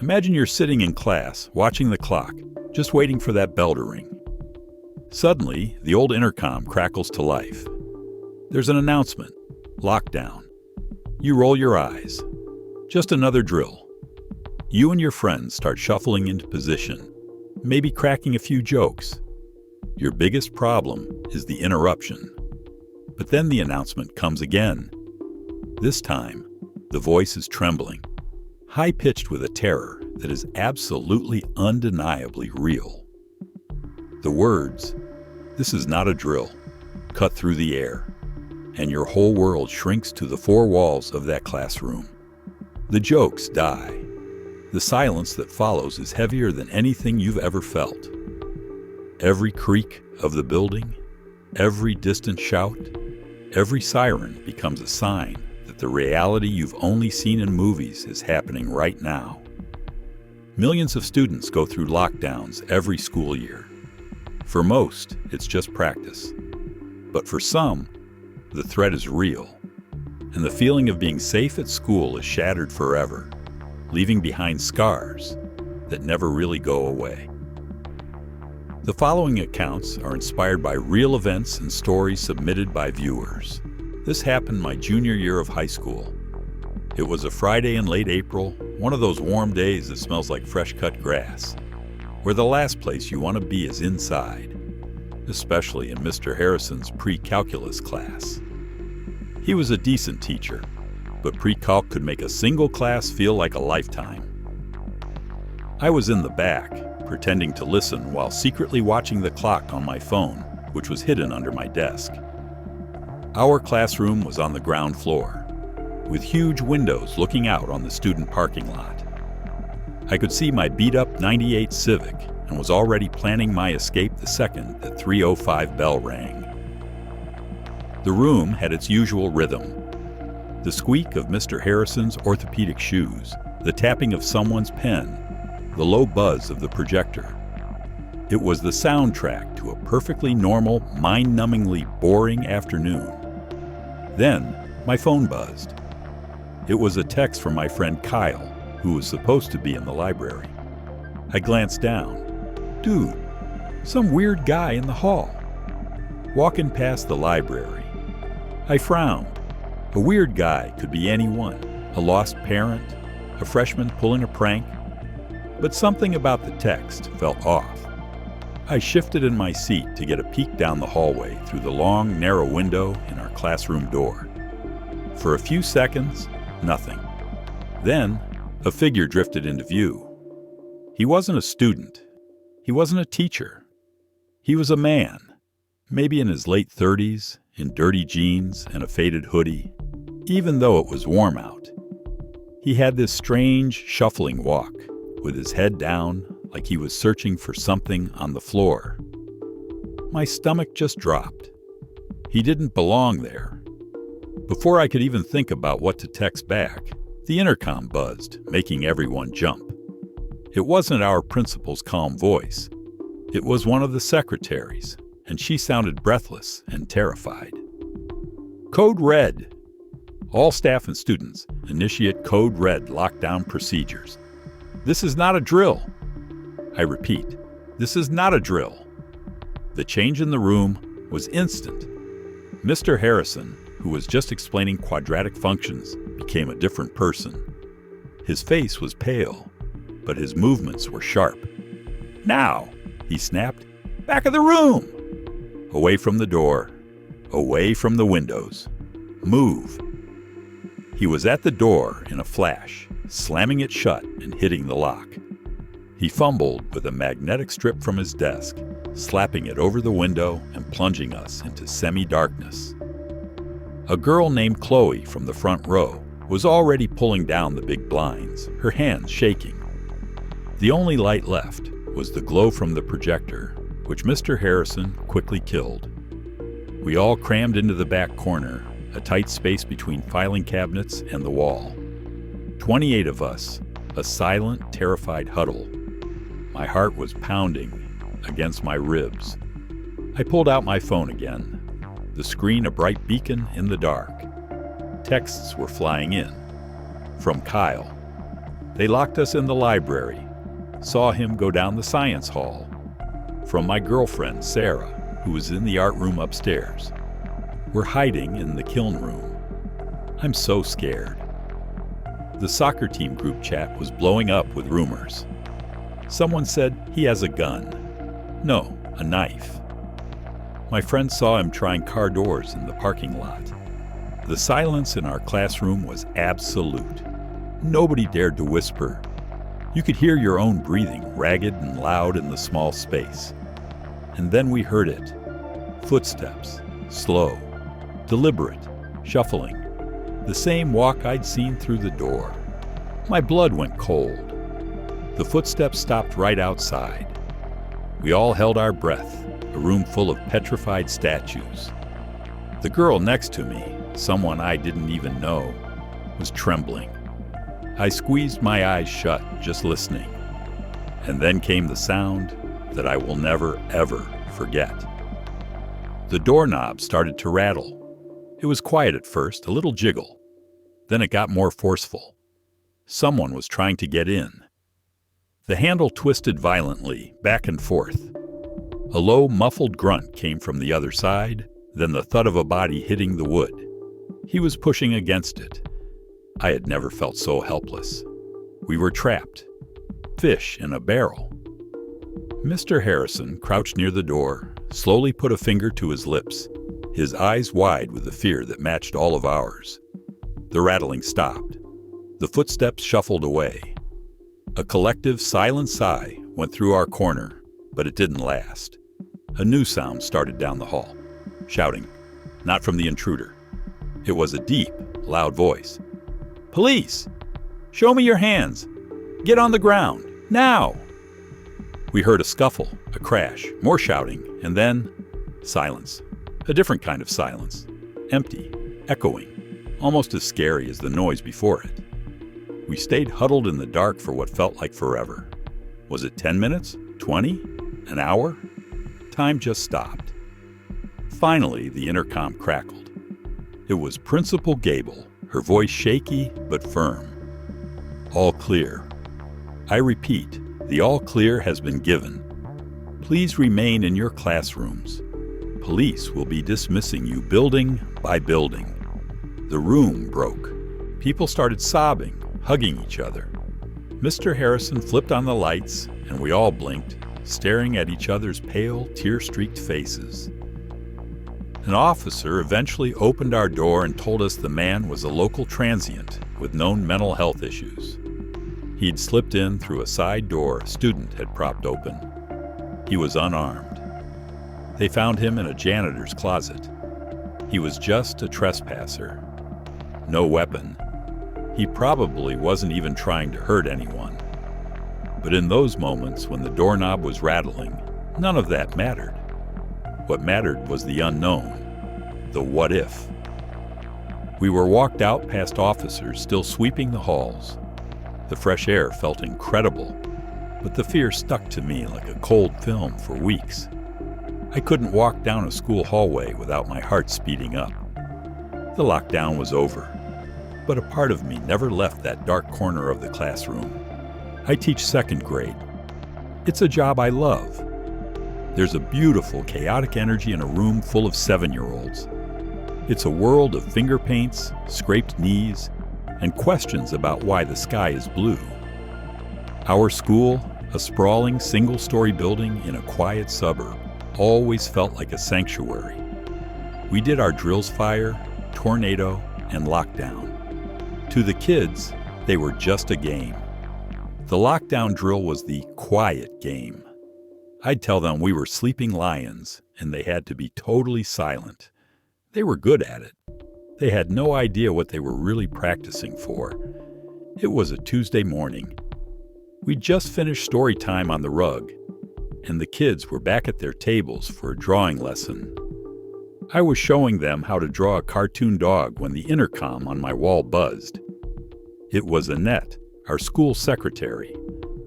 Imagine you're sitting in class, watching the clock, just waiting for that bell to ring. Suddenly, the old intercom crackles to life. There's an announcement. Lockdown. You roll your eyes. Just another drill. You and your friends start shuffling into position, maybe cracking a few jokes. Your biggest problem is the interruption. But then the announcement comes again. This time, the voice is trembling, high-pitched with a terror that is absolutely undeniably real. The words, "This is not a drill," cut through the air, and your whole world shrinks to the four walls of that classroom. The jokes die. The silence that follows is heavier than anything you've ever felt. Every creak of the building, every distant shout, every siren becomes a sign that the reality you've only seen in movies is happening right now. Millions of students go through lockdowns every school year. For most, it's just practice. But for some, the threat is real, and the feeling of being safe at school is shattered forever, leaving behind scars that never really go away. The following accounts are inspired by real events and stories submitted by viewers. This happened my junior year of high school. It was a Friday in late April, one of those warm days that smells like fresh-cut grass, where the last place you want to be is inside, especially in Mr. Harrison's pre-calculus class. He was a decent teacher, but pre-calc could make a single class feel like a lifetime. I was in the back, pretending to listen while secretly watching the clock on my phone, which was hidden under my desk. Our classroom was on the ground floor, with huge windows looking out on the student parking lot. I could see my beat-up '98 Civic and was already planning my escape the second the 3:05 bell rang. The room had its usual rhythm. The squeak of Mr. Harrison's orthopedic shoes, the tapping of someone's pen, the low buzz of the projector. It was the soundtrack to a perfectly normal, mind-numbingly boring afternoon. Then, my phone buzzed. It was a text from my friend Kyle, who was supposed to be in the library. I glanced down. Dude, some weird guy in the hall. Walking past the library. I frowned. A weird guy could be anyone. A lost parent, a freshman pulling a prank. But something about the text felt off. I shifted in my seat to get a peek down the hallway through the long, narrow window in our classroom door. For a few seconds, nothing. Then, a figure drifted into view. He wasn't a student. He wasn't a teacher. He was a man, maybe in his late 30s, in dirty jeans and a faded hoodie, even though it was warm out. He had this strange, shuffling walk, with his head down, like he was searching for something on the floor. My stomach just dropped. He didn't belong there. Before I could even think about what to text back, the intercom buzzed, making everyone jump. It wasn't our principal's calm voice. It was one of the secretaries, and she sounded breathless and terrified. Code Red. All staff and students initiate Code Red lockdown procedures. This is not a drill. I repeat, this is not a drill. The change in the room was instant. Mr. Harrison, who was just explaining quadratic functions, became a different person. His face was pale, but his movements were sharp. Now, he snapped, back of the room! Away from the door, away from the windows. Move. He was at the door in a flash, slamming it shut and hitting the lock. He fumbled with a magnetic strip from his desk, slapping it over the window and plunging us into semi-darkness. A girl named Chloe from the front row was already pulling down the big blinds, her hands shaking. The only light left was the glow from the projector, which Mr. Harrison quickly killed. We all crammed into the back corner, a tight space between filing cabinets and the wall. 28 of us, a silent, terrified huddle. My heart was pounding against my ribs. I pulled out my phone again, the screen a bright beacon in the dark. Texts were flying in. From Kyle. They locked us in the library. Saw him go down the science hall. From my girlfriend, Sarah, who was in the art room upstairs. We're hiding in the kiln room. I'm so scared. The soccer team group chat was blowing up with rumors. Someone said he has a gun. No, a knife. My friend saw him trying car doors in the parking lot. The silence in our classroom was absolute. Nobody dared to whisper. You could hear your own breathing, ragged and loud in the small space. And then we heard it. Footsteps, slow, deliberate, shuffling. The same walk I'd seen through the door. My blood went cold. The footsteps stopped right outside. We all held our breath, a room full of petrified statues. The girl next to me, someone I didn't even know, was trembling. I squeezed my eyes shut, just listening. And then came the sound that I will never, ever forget. The doorknob started to rattle. It was quiet at first, a little jiggle. Then it got more forceful. Someone was trying to get in. The handle twisted violently, back and forth. A low, muffled grunt came from the other side, then the thud of a body hitting the wood. He was pushing against it. I had never felt so helpless. We were trapped. Fish in a barrel. Mr. Harrison crouched near the door, slowly put a finger to his lips, his eyes wide with the fear that matched all of ours. The rattling stopped. The footsteps shuffled away. A collective silent sigh went through our corner, but it didn't last. A new sound started down the hall, shouting, not from the intruder. It was a deep, loud voice. "Police! Show me your hands! Get on the ground, now!" We heard a scuffle, a crash, more shouting, and then silence. A different kind of silence. Empty, echoing, almost as scary as the noise before it. We stayed huddled in the dark for what felt like forever. Was it 10 minutes? 20? An hour? Time just stopped. Finally, the intercom crackled. It was Principal Gable, her voice shaky but firm. "All clear. I repeat, the all clear has been given. Please remain in your classrooms. Police will be dismissing you building by building." The room broke. People started sobbing, hugging each other. Mr. Harrison flipped on the lights, and we all blinked, staring at each other's pale, tear-streaked faces. An officer eventually opened our door and told us the man was a local transient with known mental health issues. He'd slipped in through a side door a student had propped open. He was unarmed. They found him in a janitor's closet. He was just a trespasser. No weapon. He probably wasn't even trying to hurt anyone. But in those moments when the doorknob was rattling, none of that mattered. What mattered was the unknown, the what if. We were walked out past officers still sweeping the halls. The fresh air felt incredible, but the fear stuck to me like a cold film for weeks. I couldn't walk down a school hallway without my heart speeding up. The lockdown was over, but a part of me never left that dark corner of the classroom. I teach second grade. It's a job I love. There's a beautiful, chaotic energy in a room full of 7-year-olds. It's a world of finger paints, scraped knees, and questions about why the sky is blue. Our school, a sprawling single-story building in a quiet suburb, always felt like a sanctuary. We did our drills fire, tornado, and lockdown. To the kids, they were just a game. The lockdown drill was the quiet game. I'd tell them we were sleeping lions, and they had to be totally silent. They were good at it. They had no idea what they were really practicing for. It was a Tuesday morning. We'd just finished story time on the rug, and the kids were back at their tables for a drawing lesson. I was showing them how to draw a cartoon dog when the intercom on my wall buzzed. It was Annette, our school secretary,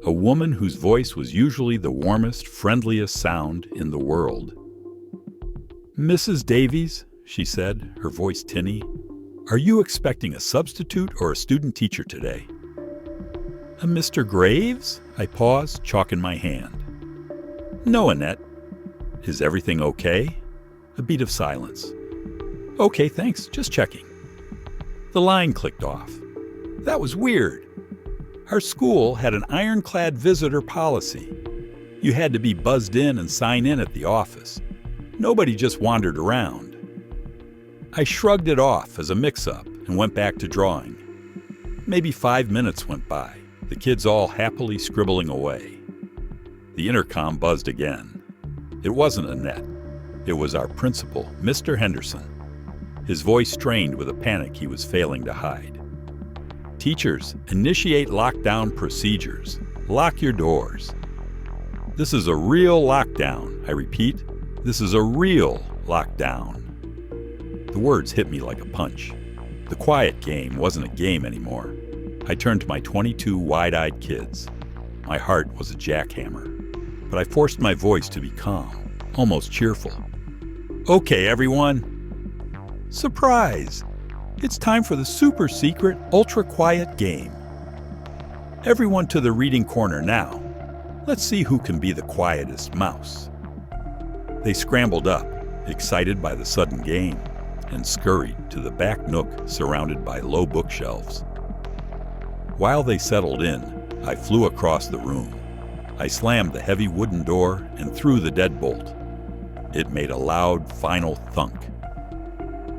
a woman whose voice was usually the warmest, friendliest sound in the world. "Mrs. Davies," she said, her voice tinny, "are you expecting a substitute or a student teacher today?" "A Mr. Graves?" I paused, chalk in my hand. "No, Annette." "Is everything okay?" A beat of silence. "Okay, thanks, just checking." The line clicked off. That was weird. Our school had an ironclad visitor policy. You had to be buzzed in and sign in at the office. Nobody just wandered around. I shrugged it off as a mix-up and went back to drawing. Maybe 5 minutes went by, the kids all happily scribbling away. The intercom buzzed again. It wasn't Annette. It was our principal, Mr. Henderson. His voice strained with a panic he was failing to hide. "Teachers, initiate lockdown procedures. Lock your doors." "This is a real lockdown. I repeat, this is a real lockdown." The words hit me like a punch. The quiet game wasn't a game anymore. I turned to my 22 wide-eyed kids. My heart was a jackhammer, but I forced my voice to be calm, almost cheerful. "Okay, everyone. Surprise! It's time for the super-secret, ultra-quiet game. Everyone to the reading corner now. Let's see who can be the quietest mouse." They scrambled up, excited by the sudden game, and scurried to the back nook surrounded by low bookshelves. While they settled in, I flew across the room. I slammed the heavy wooden door and threw the deadbolt. It made a loud, final thunk.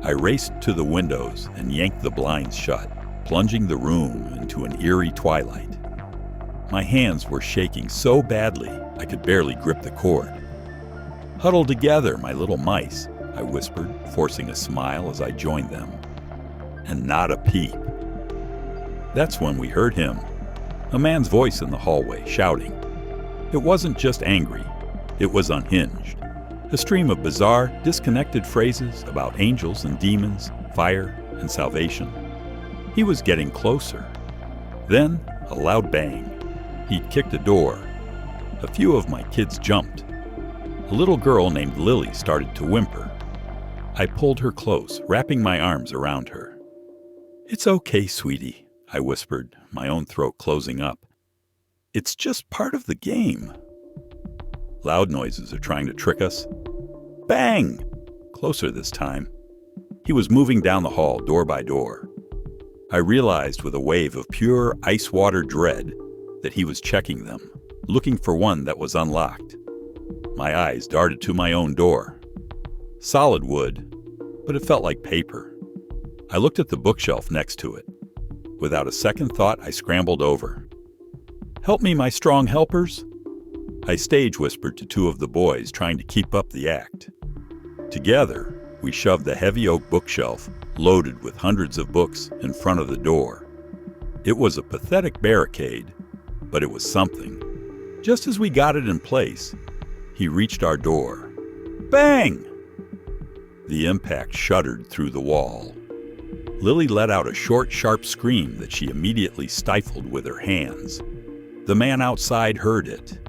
I raced to the windows and yanked the blinds shut, plunging the room into an eerie twilight. My hands were shaking so badly I could barely grip the cord. "Huddle together, my little mice," I whispered, forcing a smile as I joined them. And not a peep. That's when we heard him, a man's voice in the hallway, shouting. It wasn't just angry, it was unhinged. A stream of bizarre, disconnected phrases about angels and demons, fire and salvation. He was getting closer. Then, a loud bang. He'd kicked a door. A few of my kids jumped. A little girl named Lily started to whimper. I pulled her close, wrapping my arms around her. "It's okay, sweetie," I whispered, my own throat closing up. "It's just part of the game." Loud noises are trying to trick us. Bang! Closer this time. He was moving down the hall, door by door. I realized with a wave of pure ice-water dread that he was checking them, looking for one that was unlocked. My eyes darted to my own door. Solid wood, but it felt like paper. I looked at the bookshelf next to it. Without a second thought, I scrambled over. "Help me, my strong helpers," I stage whispered to two of the boys, trying to keep up the act. Together, we shoved the heavy oak bookshelf, loaded with hundreds of books, in front of the door. It was a pathetic barricade, but it was something. Just as we got it in place, he reached our door. Bang! The impact shuddered through the wall. Lily let out a short, sharp scream that she immediately stifled with her hands. The man outside heard it.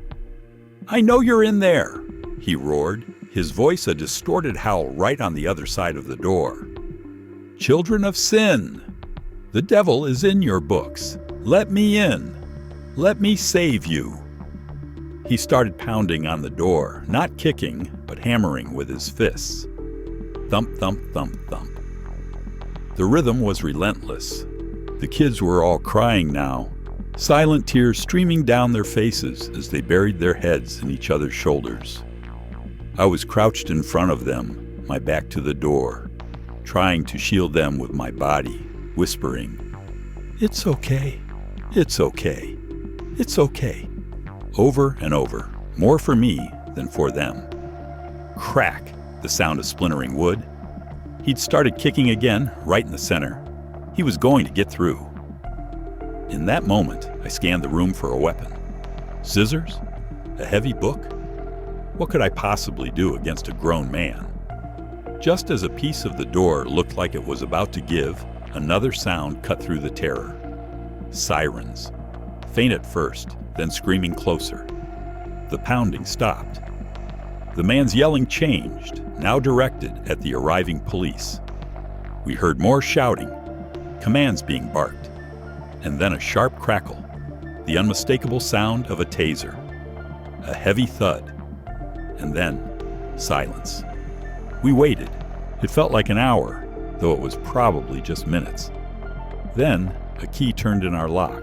"I know you're in there," he roared, his voice a distorted howl right on the other side of the door. "Children of sin, the devil is in your books. Let me in. Let me save you." He started pounding on the door, not kicking, but hammering with his fists. Thump, thump, thump, thump. The rhythm was relentless. The kids were all crying now, silent tears streaming down their faces as they buried their heads in each other's shoulders. I was crouched in front of them, my back to the door, trying to shield them with my body, whispering, "It's okay, it's okay, it's okay," over and over, more for me than for them. Crack, the sound of splintering wood. He'd started kicking again, right in the center. He was going to get through. In that moment, I scanned the room for a weapon. Scissors? A heavy book? What could I possibly do against a grown man? Just as a piece of the door looked like it was about to give, another sound cut through the terror. Sirens. Faint at first, then screaming closer. The pounding stopped. The man's yelling changed, now directed at the arriving police. We heard more shouting, commands being barked, and then a sharp crackle. the unmistakable sound of a taser, a heavy thud, and then silence. We waited. It felt like an hour, though it was probably just minutes. Then a key turned in our lock.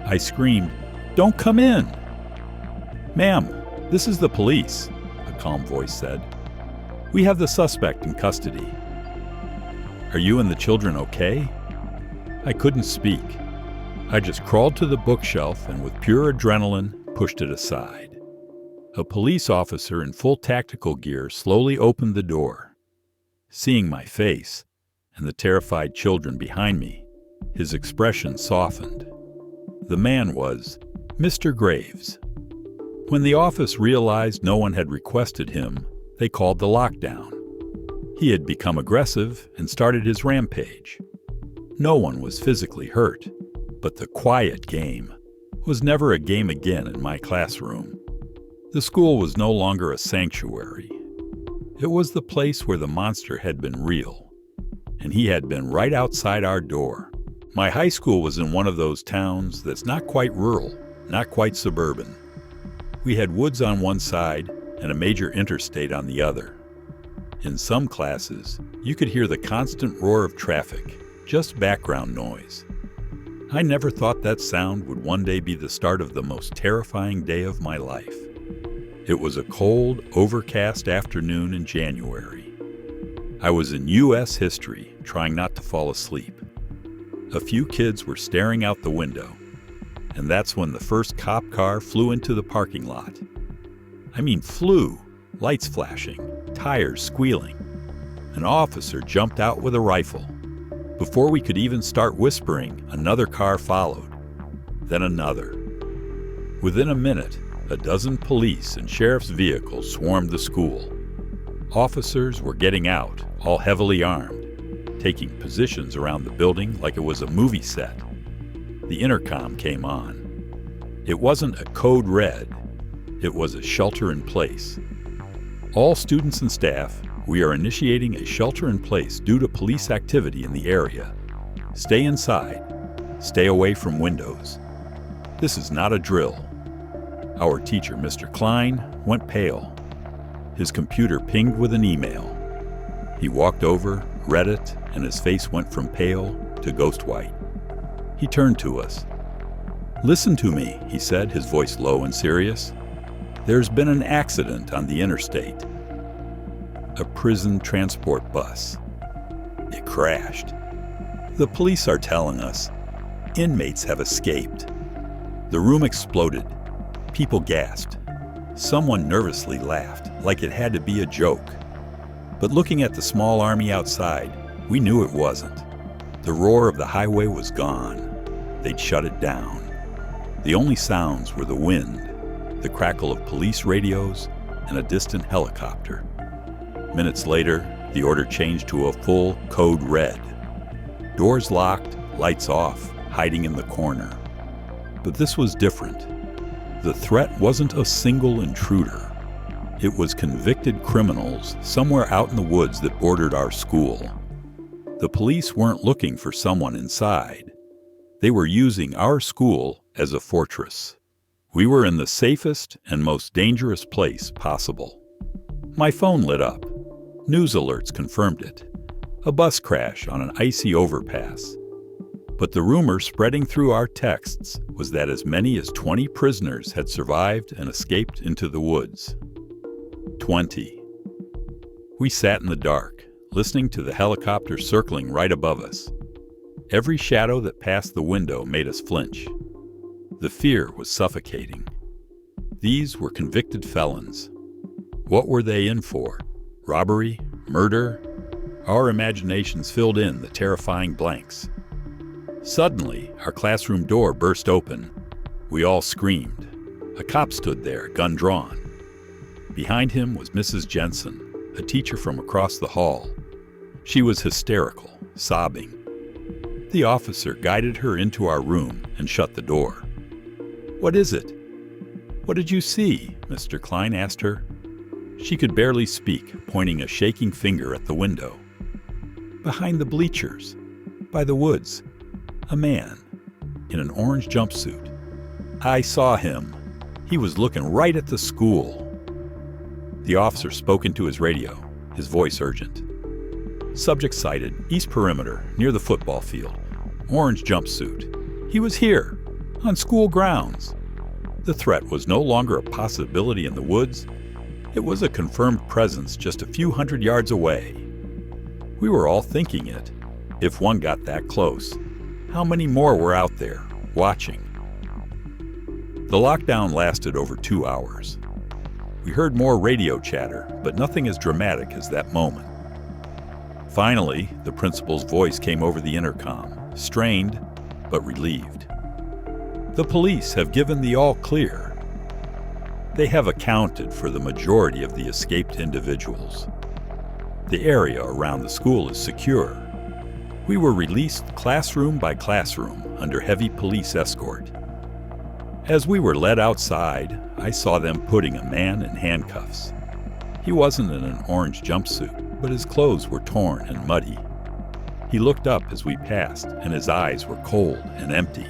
I screamed, "Don't come in!" "Ma'am, this is the police," a calm voice said. "We have the suspect in custody." "Are you and the children okay?" I couldn't speak. I just crawled to the bookshelf and with pure adrenaline pushed it aside. A police officer in full tactical gear slowly opened the door. Seeing my face and the terrified children behind me, his expression softened. The man was Mr. Graves. When the office realized no one had requested him, they called the lockdown. He had become aggressive and started his rampage. No one was physically hurt, but the quiet game was never a game again in my classroom. The school was no longer a sanctuary. It was the place where the monster had been real, and he had been right outside our door. My high school was in one of those towns that's not quite rural, not quite suburban. We had woods on one side and a major interstate on the other. In some classes, you could hear the constant roar of traffic, just background noise. I never thought that sound would one day be the start of the most terrifying day of my life. It was a cold, overcast afternoon in January. I was in U.S. history, trying not to fall asleep. A few kids were staring out the window, and that's when the first cop car flew into the parking lot. I mean flew, lights flashing, tires squealing. An officer jumped out with a rifle. Before we could even start whispering, another car followed, then another. Within a minute, a dozen police and sheriff's vehicles swarmed the school. Officers were getting out, all heavily armed, taking positions around the building like it was a movie set. The intercom came on. It wasn't a code red. It was a shelter in place. All students and staff, we are initiating a shelter in place due to police activity in the area. Stay inside. Stay away from windows. This is not a drill. Our teacher, Mr. Klein, went pale. His computer pinged with an email. He walked over, read it, and his face went from pale to ghost white. He turned to us. "Listen to me," he said, his voice low and serious. "There's been an accident on the interstate. A prison transport bus. It crashed. The police are telling us inmates have escaped." The room exploded. People gasped. Someone nervously laughed, like it had to be a joke. But looking at the small army outside, we knew it wasn't. The roar of the highway was gone. They'd shut it down. The only sounds were the wind, the crackle of police radios, and a distant helicopter. Minutes later, the order changed to a full code red. Doors locked, lights off, hiding in the corner. But this was different. The threat wasn't a single intruder. It was convicted criminals somewhere out in the woods that bordered our school. The police weren't looking for someone inside. They were using our school as a fortress. We were in the safest and most dangerous place possible. My phone lit up. News alerts confirmed it. A bus crash on an icy overpass. But the rumor spreading through our texts was that as many as 20 prisoners had survived and escaped into the woods. 20. We sat in the dark, listening to the helicopter circling right above us. Every shadow that passed the window made us flinch. The fear was suffocating. These were convicted felons. What were they in for? Robbery? Murder? Our imaginations filled in the terrifying blanks. Suddenly, our classroom door burst open. We all screamed. A cop stood there, gun drawn. Behind him was Mrs. Jensen, a teacher from across the hall. She was hysterical, sobbing. The officer guided her into our room and shut the door. "What is it?" "What did you see?" Mr. Klein asked her. She could barely speak, pointing a shaking finger at the window. "Behind the bleachers, by the woods, a man in an orange jumpsuit. I saw him. He was looking right at the school. The officer spoke into his radio, his voice urgent. Subject sighted, east perimeter, near the football field. Orange jumpsuit. He was here, on school grounds. The threat was no longer a possibility in the woods. It was a confirmed presence just a few hundred yards away. We were all thinking it. If one got that close, how many more were out there, watching? The lockdown lasted over 2 hours. We heard more radio chatter, but nothing as dramatic as that moment. Finally, the principal's voice came over the intercom, strained but relieved. The police have given the all clear. They have accounted for the majority of the escaped individuals. The area around the school is secure. We were released classroom by classroom under heavy police escort. As we were led outside, I saw them putting a man in handcuffs. He wasn't in an orange jumpsuit, but his clothes were torn and muddy. He looked up as we passed, and his eyes were cold and empty.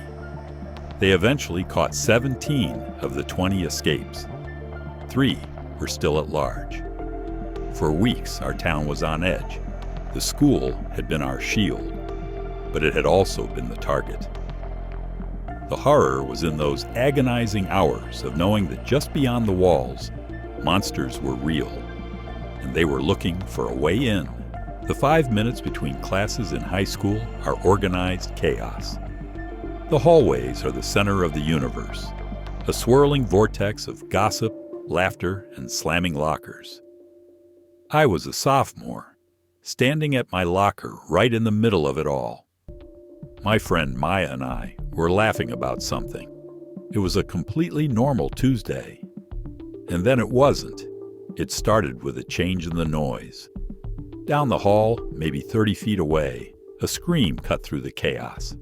They eventually caught 17 of the 20 escapes. 3 were still at large. For weeks, our town was on edge. The school had been our shield, but it had also been the target. The horror was in those agonizing hours of knowing that just beyond the walls, monsters were real, and they were looking for a way in. The 5 minutes between classes in high school are organized chaos. The hallways are the center of the universe, a swirling vortex of gossip, laughter, and slamming lockers. I was a sophomore, standing at my locker right in the middle of it all. My friend Maya and I were laughing about something. It was a completely normal Tuesday. And then it wasn't. It started with a change in the noise. Down the hall, maybe 30 feet away, a scream cut through the chaos.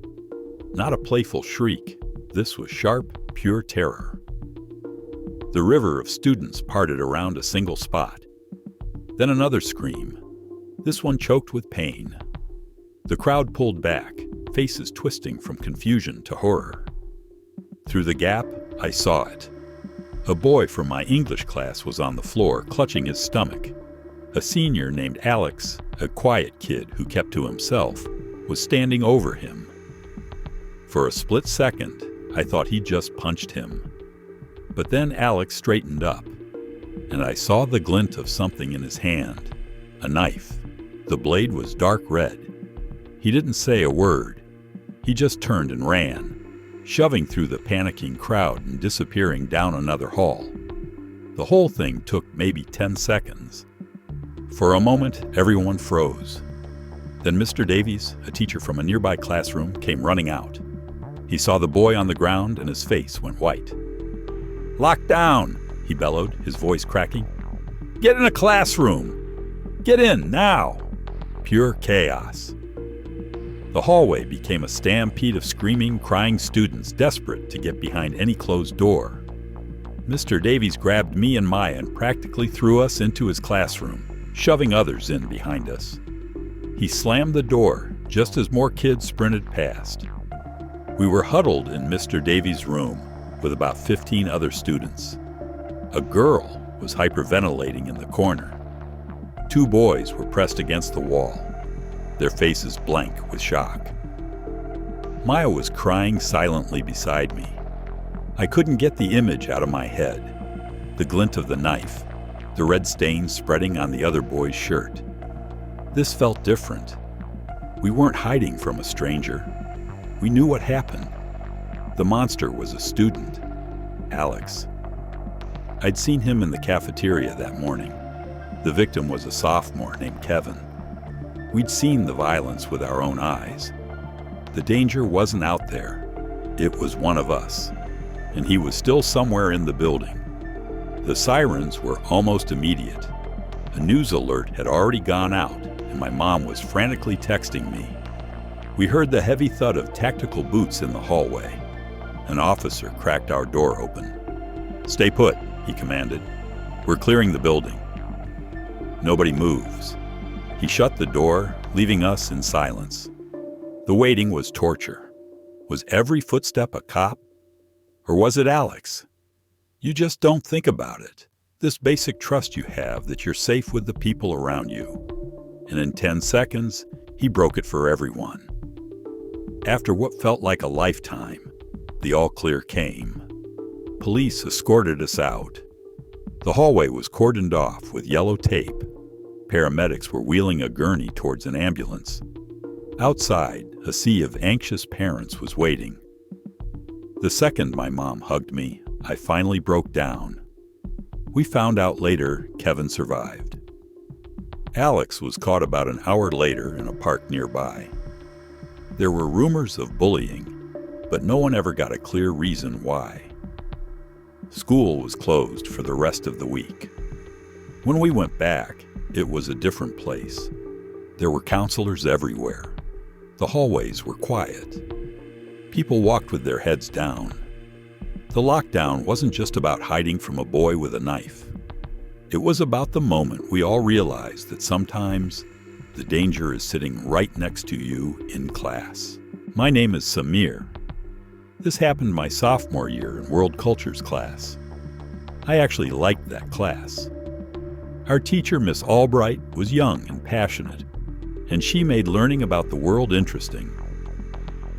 Not a playful shriek. This was sharp, pure terror. The river of students parted around a single spot. Then another scream, this one choked with pain. The crowd pulled back, faces twisting from confusion to horror. Through the gap, I saw it. A boy from my English class was on the floor, clutching his stomach. A senior named Alex, a quiet kid who kept to himself, was standing over him. For a split second, I thought he'd just punched him. But then Alex straightened up, and I saw the glint of something in his hand, a knife. The blade was dark red. He didn't say a word. He just turned and ran, shoving through the panicking crowd and disappearing down another hall. The whole thing took maybe 10 seconds. For a moment, everyone froze. Then Mr. Davies, a teacher from a nearby classroom, came running out. He saw the boy on the ground and his face went white. "Lock down!" he bellowed, his voice cracking. "Get in a classroom! Get in, now!" Pure chaos. The hallway became a stampede of screaming, crying students desperate to get behind any closed door. Mr. Davies grabbed me and Maya and practically threw us into his classroom, shoving others in behind us. He slammed the door just as more kids sprinted past. We were huddled in Mr. Davies' room with about 15 other students. A girl was hyperventilating in the corner. 2 boys were pressed against the wall, their faces blank with shock. Maya was crying silently beside me. I couldn't get the image out of my head. The glint of the knife, the red stains spreading on the other boy's shirt. This felt different. We weren't hiding from a stranger. We knew what happened. The monster was a student, Alex. I'd seen him in the cafeteria that morning. The victim was a sophomore named Kevin. We'd seen the violence with our own eyes. The danger wasn't out there. It was one of us, and he was still somewhere in the building. The sirens were almost immediate. A news alert had already gone out, and my mom was frantically texting me. We heard the heavy thud of tactical boots in the hallway. An officer cracked our door open. "Stay put," he commanded. "We're clearing the building." Nobody moves. He shut the door, leaving us in silence. The waiting was torture. Was every footstep a cop? Or was it Alex? You just don't think about it. This basic trust you have that you're safe with the people around you. And in 10 seconds, he broke it for everyone. After what felt like a lifetime, the all clear came. Police escorted us out. The hallway was cordoned off with yellow tape. Paramedics were wheeling a gurney towards an ambulance. Outside, a sea of anxious parents was waiting. The second my mom hugged me, I finally broke down. We found out later Kevin survived. Alex was caught about an hour later in a park nearby. There were rumors of bullying, but no one ever got a clear reason why. School was closed for the rest of the week. When we went back, it was a different place. There were counselors everywhere. The hallways were quiet. People walked with their heads down. The lockdown wasn't just about hiding from a boy with a knife. It was about the moment we all realized that sometimes the danger is sitting right next to you in class. My name is Samir. This happened my sophomore year in World Cultures class. I actually liked that class. Our teacher, Miss Albright, was young and passionate, and she made learning about the world interesting.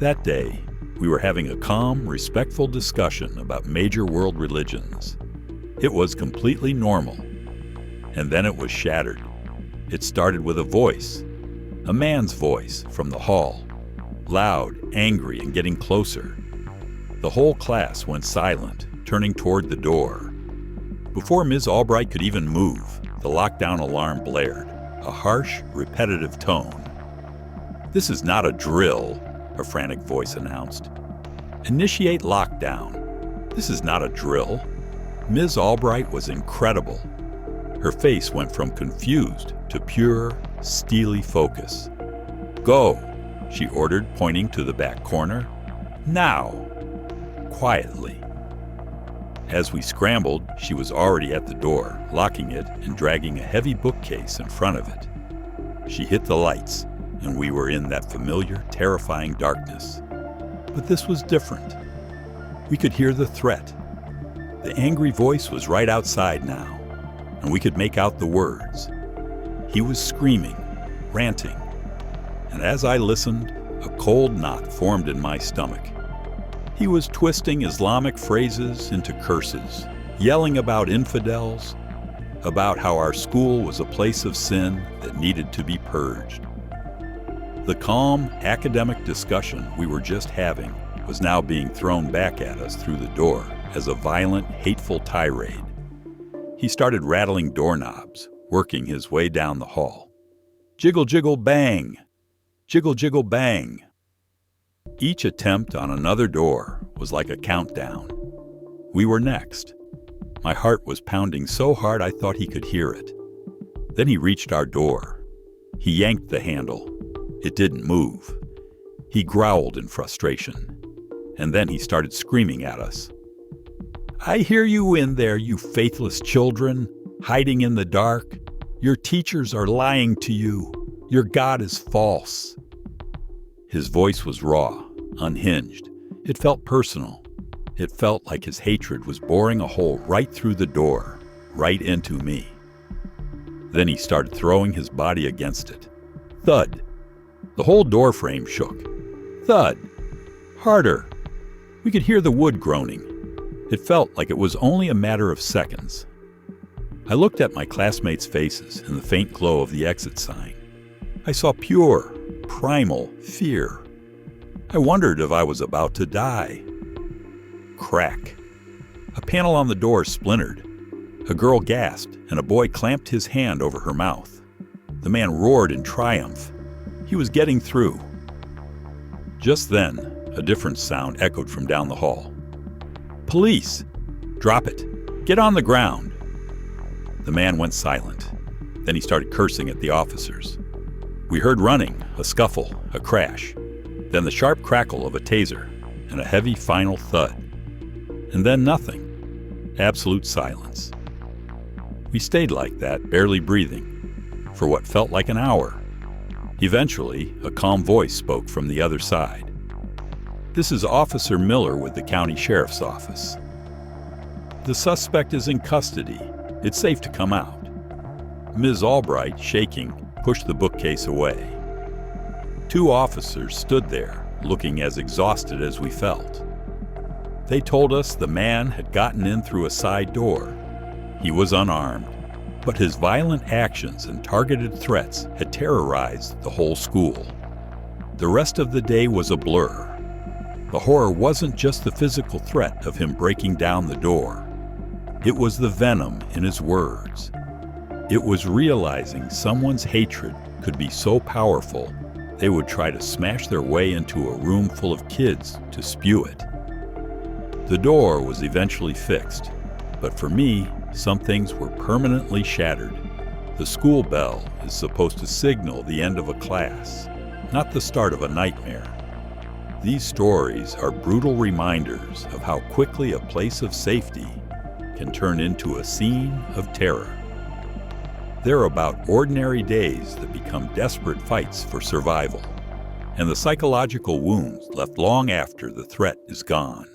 That day, we were having a calm, respectful discussion about major world religions. It was completely normal. And then it was shattered. It started with a voice, a man's voice from the hall, loud, angry, and getting closer. The whole class went silent, turning toward the door. Before Ms. Albright could even move, the lockdown alarm blared, a harsh, repetitive tone. "This is not a drill," a frantic voice announced. "Initiate lockdown. This is not a drill." Ms. Albright was incredible. Her face went from confused to pure, steely focus. "Go," she ordered, pointing to the back corner. "Now." Quietly. As we scrambled, she was already at the door, locking it and dragging a heavy bookcase in front of it. She hit the lights, and we were in that familiar, terrifying darkness. But this was different. We could hear the threat. The angry voice was right outside now, and we could make out the words. He was screaming, ranting, and as I listened, a cold knot formed in my stomach. He was twisting Islamic phrases into curses, yelling about infidels, about how our school was a place of sin that needed to be purged. The calm, academic discussion we were just having was now being thrown back at us through the door as a violent, hateful tirade. He started rattling doorknobs, working his way down the hall. Jiggle, jiggle, bang! Jiggle, jiggle, bang! Each attempt on another door was like a countdown. We were next. My heart was pounding so hard I thought he could hear it. Then he reached our door. He yanked the handle. It didn't move. He growled in frustration. And then he started screaming at us. "I hear you in there, you faithless children, hiding in the dark. Your teachers are lying to you. Your God is false." His voice was raw, unhinged. It felt personal. It felt like his hatred was boring a hole right through the door, right into me. Then he started throwing his body against it. Thud. The whole door frame shook. Thud. Harder. We could hear the wood groaning. It felt like it was only a matter of seconds. I looked at my classmates' faces in the faint glow of the exit sign. I saw pure, primal fear. I wondered if I was about to die. Crack. A panel on the door splintered. A girl gasped, and a boy clamped his hand over her mouth. The man roared in triumph. He was getting through. Just then, a different sound echoed from down the hall. "Police! Drop it! Get on the ground!" The man went silent. Then he started cursing at the officers. We heard running, a scuffle, a crash, then the sharp crackle of a taser, and a heavy final thud. And then nothing. Absolute silence. We stayed like that, barely breathing, for what felt like an hour. Eventually, a calm voice spoke from the other side. This is Officer Miller with the County Sheriff's Office. The suspect is in custody. It's safe to come out. Ms. Albright, shaking, pushed the bookcase away. 2 officers stood there, looking as exhausted as we felt. They told us the man had gotten in through a side door. He was unarmed, but his violent actions and targeted threats had terrorized the whole school. The rest of the day was a blur. The horror wasn't just the physical threat of him breaking down the door. It was the venom in his words. It was realizing someone's hatred could be so powerful they would try to smash their way into a room full of kids to spew it. The door was eventually fixed, but for me, some things were permanently shattered. The school bell is supposed to signal the end of a class, not the start of a nightmare. These stories are brutal reminders of how quickly a place of safety can turn into a scene of terror. They're about ordinary days that become desperate fights for survival, and the psychological wounds left long after the threat is gone.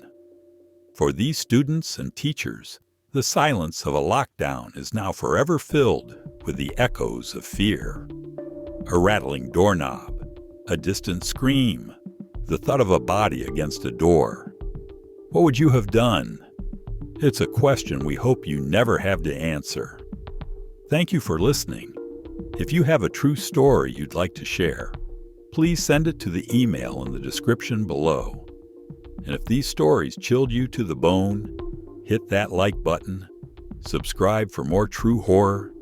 For these students and teachers, the silence of a lockdown is now forever filled with the echoes of fear. A rattling doorknob, a distant scream, the thud of a body against a door. What would you have done? It's a question we hope you never have to answer. Thank you for listening. If you have a true story you'd like to share, please send it to the email in the description below. And if these stories chilled you to the bone, hit that like button, subscribe for more true horror,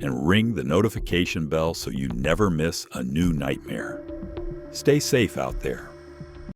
and ring the notification bell so you never miss a new nightmare. Stay safe out there.